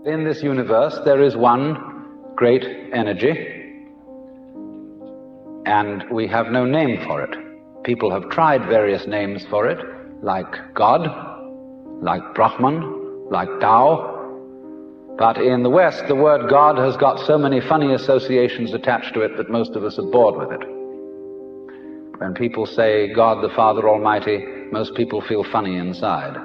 In this universe, there is one great energy, and we have no name for it. People have tried various names for it, like God, like Brahman, like Tao. But in the West, the word God has got so many funny associations attached to it that most of us are bored with it. When people say God the Father Almighty, most people feel funny inside.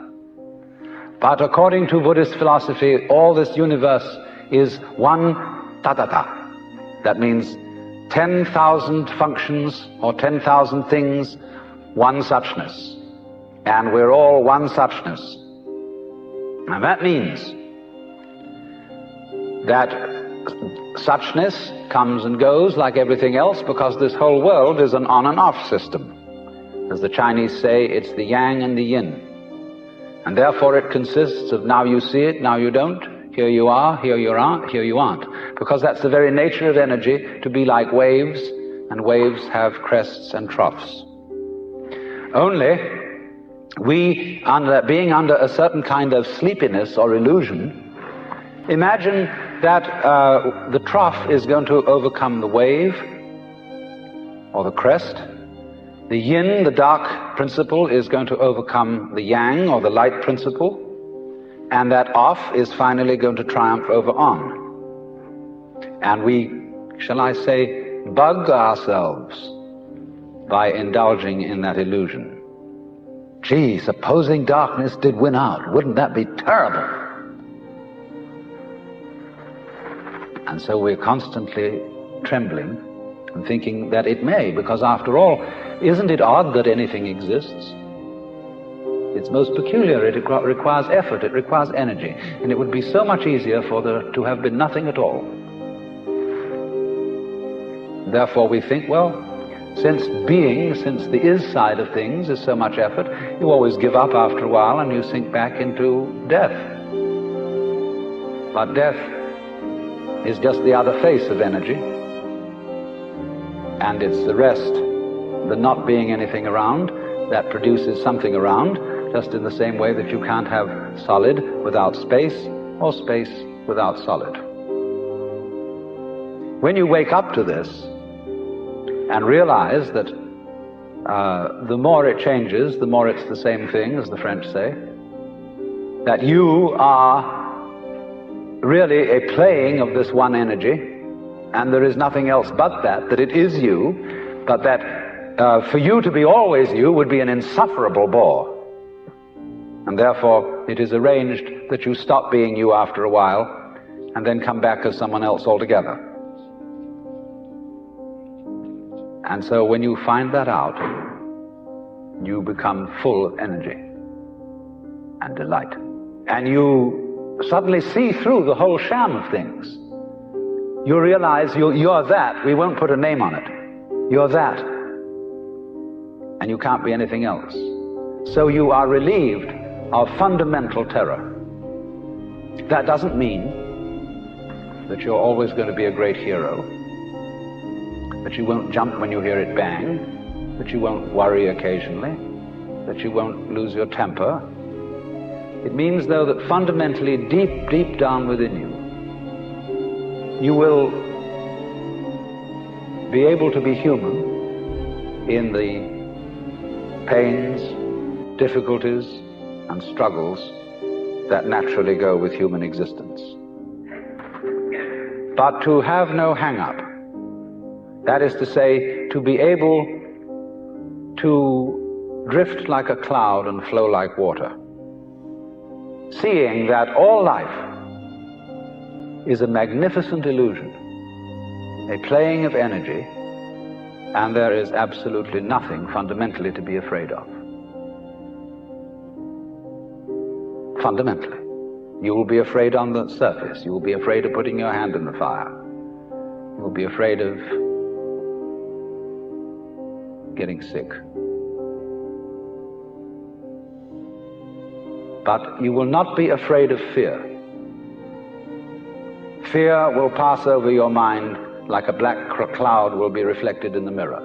But according to Buddhist philosophy, all this universe is one tatata. That means 10,000 functions or 10,000 things, one suchness. And we're all one suchness. And that means that suchness comes and goes like everything else, because this whole world is an on and off system. As the Chinese say, it's the yang and the yin. And therefore it consists of now you see it, now you don't, here you are, here you aren't, here you aren't. Because that's the very nature of energy, to be like waves, and waves have crests and troughs. Only we, being under a certain kind of sleepiness or illusion, imagine that the trough is going to overcome the wave or the crest. The yin, the dark principle, is going to overcome the yang, or the light principle, and that off is finally going to triumph over on. And we, shall I say, bug ourselves by indulging in that illusion. Gee, supposing darkness did win out, wouldn't that be terrible? And so we're constantly trembling and thinking that it may, because after all, isn't it odd that anything exists? It's most peculiar. It requires effort, it requires energy, and it would be so much easier for there to have been nothing at all. Therefore we think, well, since the is side of things is so much effort, you always give up after a while and you sink back into death. But death is just the other face of energy, and it's the rest, the not being anything around, that produces something around, just in the same way that you can't have solid without space, or space without solid. When you wake up to this and realize that the more it changes, the more it's the same thing, as the French say, that you are really a playing of this one energy, and there is nothing else but that it is you, but that for you to be always you would be an insufferable bore. And therefore it is arranged that you stop being you after a while and then come back as someone else altogether. And so when you find that out, you become full of energy and delight. And you suddenly see through the whole sham of things. You realize you're that. We won't put a name on it. You're that. And you can't be anything else. So you are relieved of fundamental terror. That doesn't mean that you're always going to be a great hero, that you won't jump when you hear it bang, that you won't worry occasionally, that you won't lose your temper. It means, though, that fundamentally, deep down within you, you will be able to be human in the pains, difficulties, and struggles that naturally go with human existence. But to have no hang-up, that is to say, to be able to drift like a cloud and flow like water, seeing that all life is a magnificent illusion, a playing of energy, and there is absolutely nothing fundamentally to be afraid of. Fundamentally. You will be afraid on the surface. You will be afraid of putting your hand in the fire. You will be afraid of getting sick. But you will not be afraid of fear. Fear will pass over your mind like a black cloud will be reflected in the mirror.